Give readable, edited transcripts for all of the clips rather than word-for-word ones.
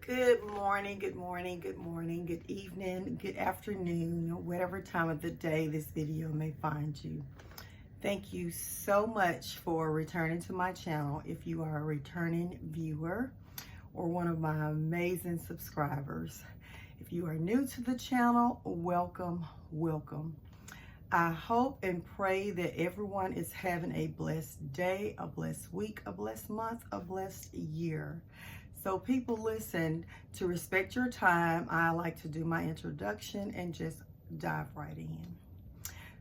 Good morning, good morning, good morning, good evening, good afternoon, or whatever time of the day this video may find you. Thank you so much for returning to my channel. If you are a returning viewer or one of my amazing subscribers, if you are new to the channel, welcome, welcome. I hope and pray that everyone is having a blessed day, a blessed week, a blessed month, a blessed year. So people, listen, to respect your time, I like to do my introduction and just dive right in.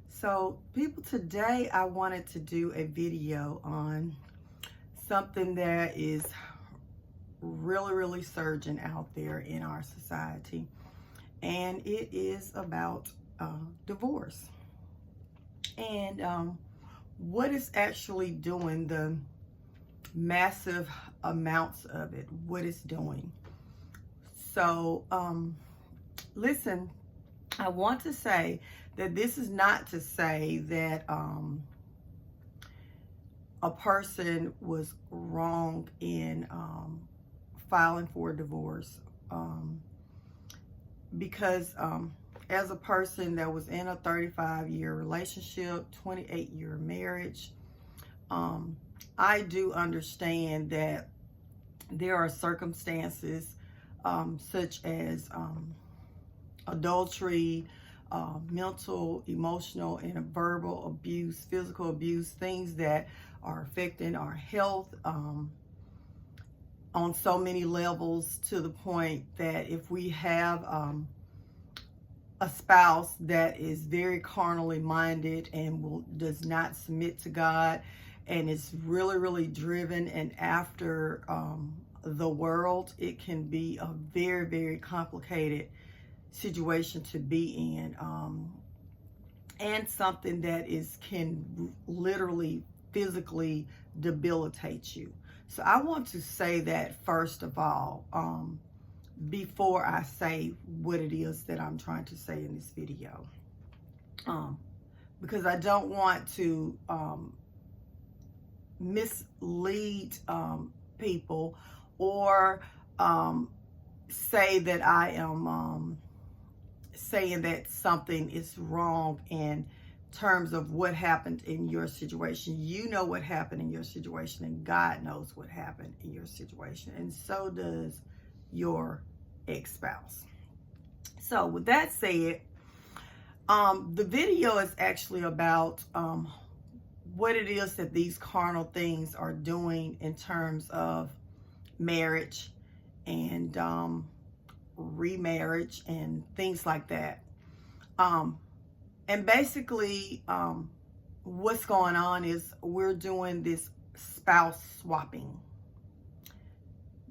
So people, today I wanted to do a video on something that is really surging out there in our society. And it is about divorce. And what is actually doing the massive amounts of it, what it's doing. So listen, I want to say that this is not to say that a person was wrong in filing for a divorce, because as a person that was in a 35-year relationship, 28-year marriage, I do understand that there are circumstances such as adultery, mental, emotional, and verbal abuse, physical abuse, things that are affecting our health on so many levels, to the point that if we have a spouse that is very carnally minded and does not submit to God, and is really driven and after the world, it can be a very complicated situation to be in, and something that can literally physically debilitate you. So I want to say that first of all, before I say what it is that I'm trying to say in this video, because I don't want to mislead people, or say that I am saying that something is wrong in terms of what happened in your situation. You know what happened in your situation, and God knows what happened in your situation, and so does your ex-spouse. So with that said, the video is actually about what it is that these carnal things are doing in terms of marriage and remarriage and things like that. And basically, what's going on is we're doing this spouse swapping.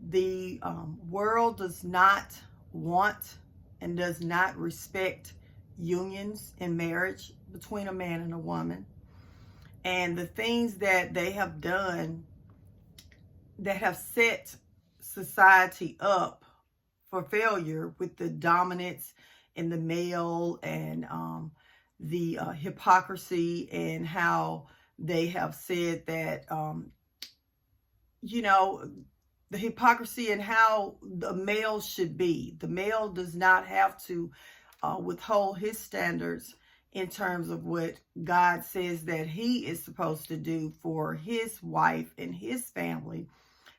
The world does not want and does not respect unions in marriage between a man and a woman. And the things that they have done that have set society up for failure, with the dominance in the male, and the hypocrisy, and how they have said that, the hypocrisy and how the male should be. The male does not have to withhold his standards in terms of what God says that he is supposed to do for his wife and his family.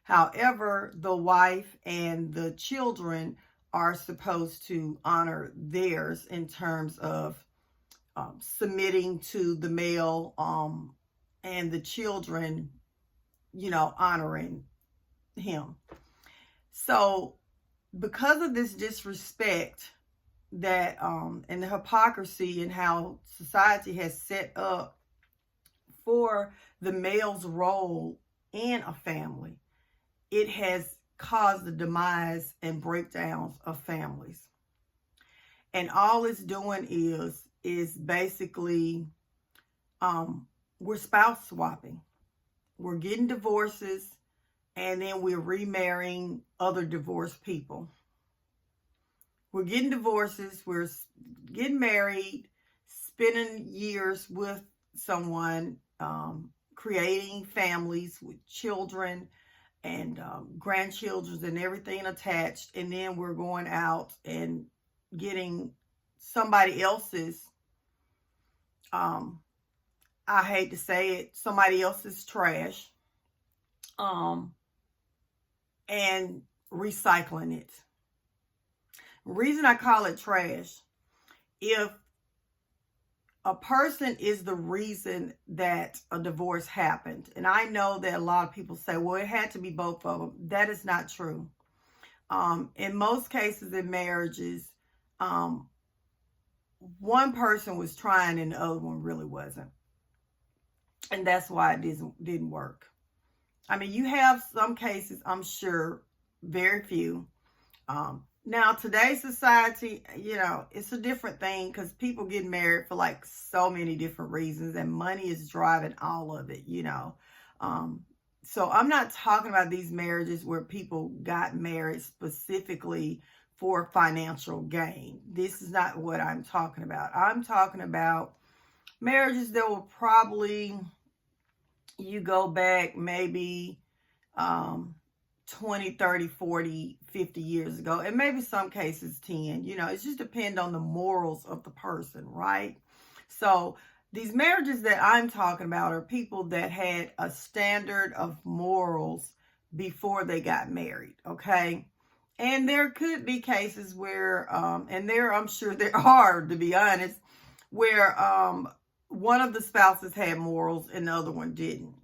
However, the wife and the children are supposed to honor theirs in terms of submitting to the male, and the children, honoring him. So because of this disrespect that and the hypocrisy and how society has set up for the male's role in a family, it has caused the demise and breakdowns of families. And all it's doing is basically we're spouse swapping. We're getting divorces, and then we're remarrying other divorced people. We're getting divorces, we're getting married, spending years with someone, creating families with children, and grandchildren and everything attached, and then we're going out and getting somebody else's, I hate to say it, somebody else's trash, and recycling it. Reason I call it trash, if a person is the reason that a divorce happened, and I know that a lot of people say, well, it had to be both of them. That is not true. In most cases in marriages, one person was trying and the other one really wasn't. And that's why it didn't work. I mean, you have some cases, I'm sure, very few. Now, today's society, it's a different thing because people get married for like so many different reasons, and money is driving all of it, So I'm not talking about these marriages where people got married specifically for financial gain. This is not what I'm talking about. I'm talking about marriages that were probably, you go back maybe 20, 30, 40, 50 years ago, and maybe some cases 10. It just depends on the morals of the person, right? So these marriages that I'm talking about are people that had a standard of morals before they got married, okay? And there could be cases where, I'm sure there are, to be honest, where one of the spouses had morals and the other one didn't.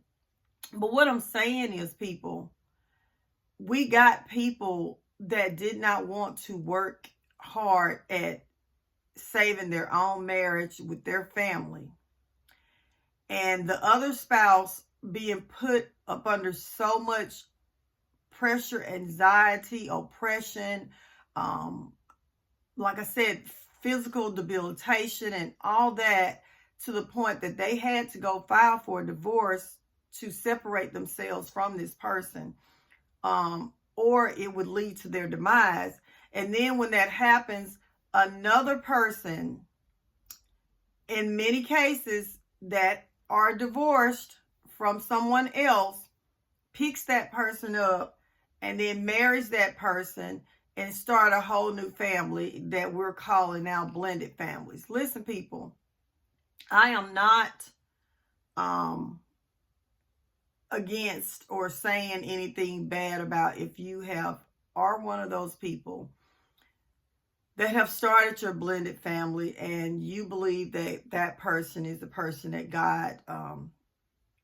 But what I'm saying is, people, we got people that did not want to work hard at saving their own marriage with their family. And the other spouse being put up under so much pressure, anxiety, oppression, like I said, physical debilitation and all that, to the point that they had to go file for a divorce to separate themselves from this person. Or it would lead to their demise. And then when that happens, another person, in many cases that are divorced from someone else, picks that person up and then marries that person and start a whole new family that we're calling now blended families. Listen, people, I am not against or saying anything bad about if you are one of those people that have started your blended family and you believe that that person is the person that God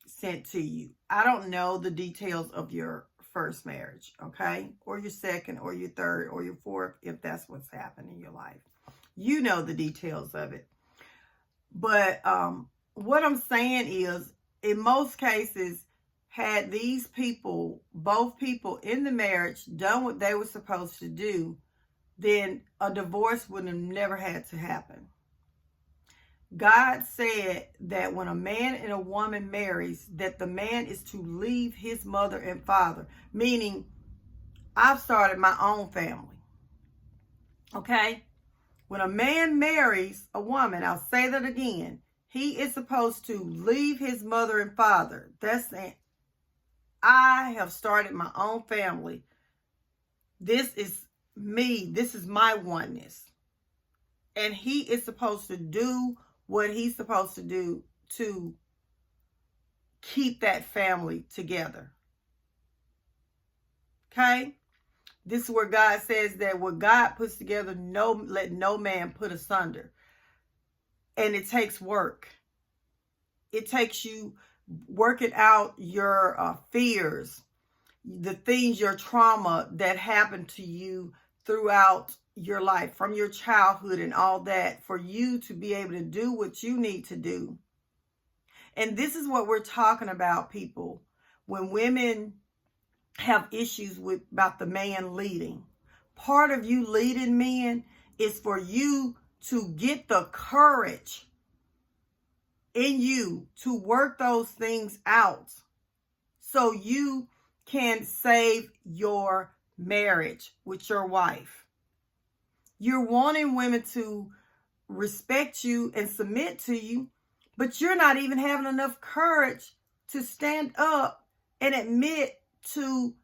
sent to you. I don't know the details of your first marriage, okay? Or your second, or your third, or your fourth, if that's what's happened in your life. You know the details of it. But what I'm saying is, in most cases, had these people, both people in the marriage, done what they were supposed to do, then a divorce would have never had to happen. God said that when a man and a woman marries, that the man is to leave his mother and father, meaning I've started my own family. Okay? When a man marries a woman, I'll say that again, he is supposed to leave his mother and father. That's saying, I have started my own family. This is me. This is my oneness. And he is supposed to do what he's supposed to do to keep that family together. Okay? This is where God says that what God puts together, let no man put asunder. And it takes work. It takes you working out your fears, the things, your trauma that happened to you throughout your life, from your childhood and all that, for you to be able to do what you need to do. And this is what we're talking about, people. When women have issues about the man leading, part of you leading men is for you to get the courage in you to work those things out so you can save your marriage with your wife. You're wanting women to respect you and submit to you, but you're not even having enough courage to stand up and admit to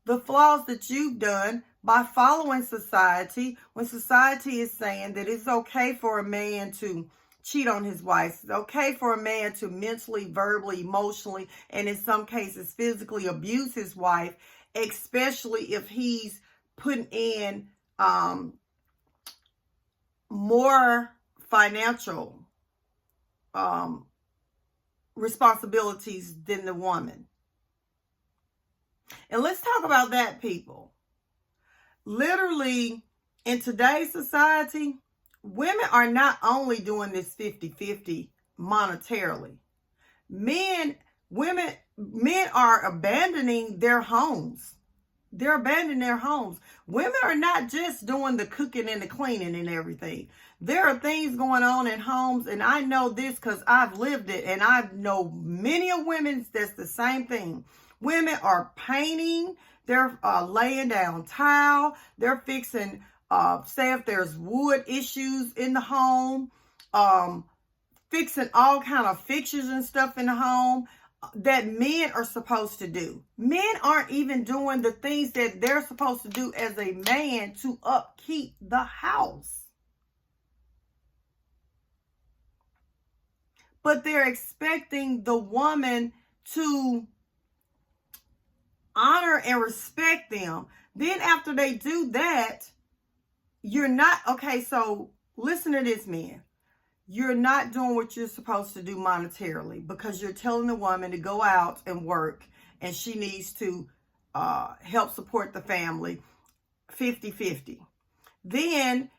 the flaws that you've done by following society, when society is saying that it's okay for a man to cheat on his wife. It's okay for a man to mentally, verbally, emotionally, and in some cases physically abuse his wife, especially if he's putting in more financial responsibilities than the woman. And let's talk about that, people. Literally, in today's society, women are not only doing this 50-50 monetarily. Men are abandoning their homes. They're abandoning their homes. Women are not just doing the cooking and the cleaning and everything. There are things going on in homes, and I know this because I've lived it, and I know many of women that's the same thing. Women are painting, they're laying down tile, they're fixing, say if there's wood issues in the home, fixing all kind of fixtures and stuff in the home that men are supposed to do. Men aren't even doing the things that they're supposed to do as a man to upkeep the house. But they're expecting the woman to honor and respect them. Then after they do that, you're not, okay, so listen to this, man. You're not doing what you're supposed to do monetarily because you're telling the woman to go out and work and she needs to help support the family 50-50. Then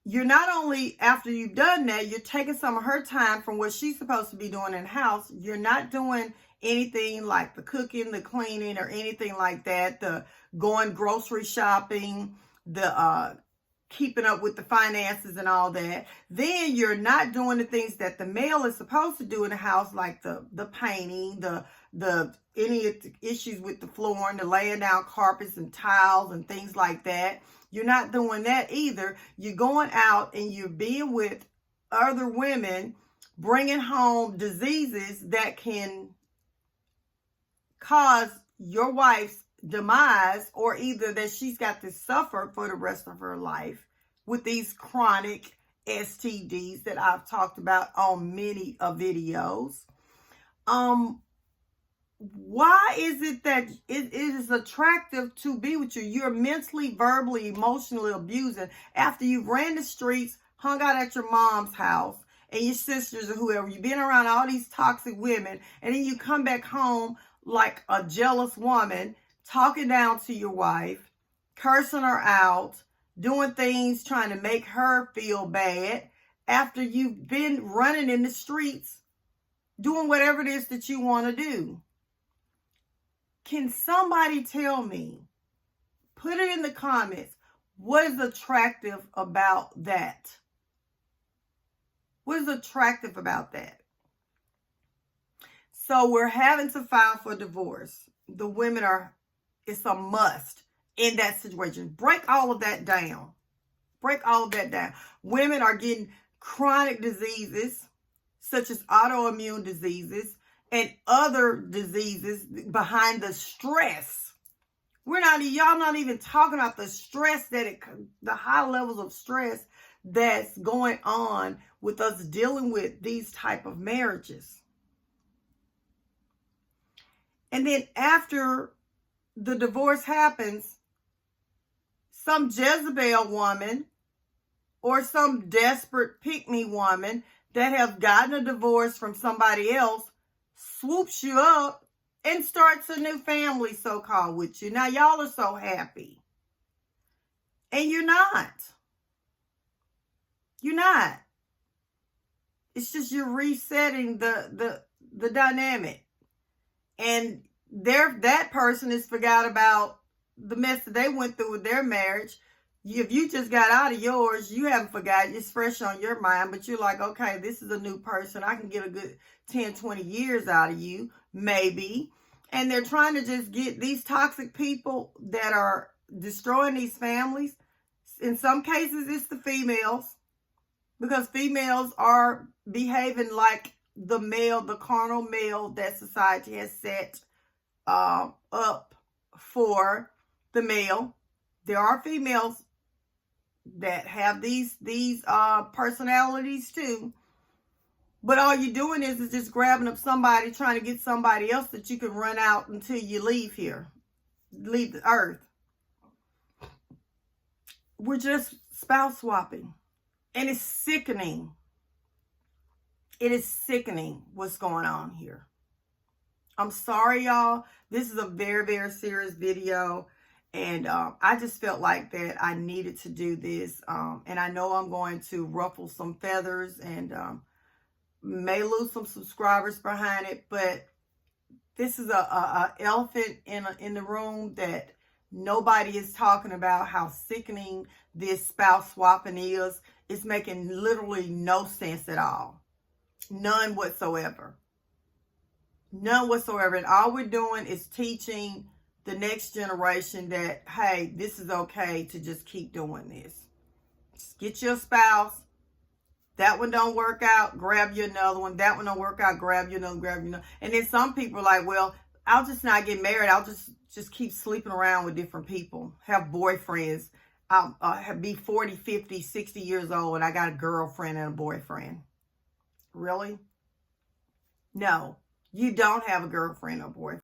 you're not only, after you've done that, you're taking some of her time from what she's supposed to be doing in the house. You're not doing anything like the cooking, the cleaning, or anything like that, the going grocery shopping, the keeping up with the finances and all that. Then you're not doing the things that the male is supposed to do in the house, like the painting, the any issues with the flooring, the laying down carpets and tiles and things like that. You're not doing that either. You're going out and you're being with other women, bringing home diseases that can cause your wife's demise, or either that she's got to suffer for the rest of her life with these chronic STDs that I've talked about on many videos. Why is it that it is attractive to be with you? You're mentally, verbally, emotionally abusing after you've ran the streets, hung out at your mom's house and your sisters or whoever. You've been around all these toxic women, and then you come back home like a jealous woman, talking down to your wife, cursing her out, doing things trying to make her feel bad after you've been running in the streets, doing whatever it is that you want to do. Can somebody tell me, put it in the comments, what is attractive about that? What is attractive about that? So we're having to file for divorce. The women are, it's a must in that situation. Break all of that down. Break all of that down. Women are getting chronic diseases, such as autoimmune diseases and other diseases behind the stress. Y'all not even talking about the stress the high levels of stress that's going on with us dealing with these type of marriages. And then after the divorce happens, some Jezebel woman or some desperate pick-me woman that have gotten a divorce from somebody else swoops you up and starts a new family, so-called, with you. Now, y'all are so happy. And you're not. You're not. It's just you're resetting the dynamic. And that person has forgot about the mess that they went through with their marriage. If you just got out of yours, you haven't forgotten. It's fresh on your mind, but you're like, okay, this is a new person. I can get a good 10, 20 years out of you, maybe. And they're trying to just get these toxic people that are destroying these families. In some cases, it's the females, because females are behaving like the male, the carnal male that society has set up for the male. There are females that have these personalities too. But all you're doing is just grabbing up somebody, trying to get somebody else that you can run out until you leave here, leave the earth. We're just spouse swapping. And it's sickening. It is sickening what's going on here. I'm sorry, y'all. This is a very, very serious video. And I just felt like that I needed to do this. And I know I'm going to ruffle some feathers and may lose some subscribers behind it. But this is a elephant in the room that nobody is talking about, how sickening this spouse swapping is. It's making literally no sense at all. None whatsoever. None whatsoever. And all we're doing is teaching the next generation that, hey, this is okay to just keep doing this. Just get your spouse. That one don't work out, grab you another one. That one don't work out, grab you another, grab you another. And then some people are like, well, I'll just not get married. I'll just keep sleeping around with different people. Have boyfriends. I'll be 40, 50, 60 years old and I got a girlfriend and a boyfriend. Really? No, you don't have a girlfriend or boyfriend.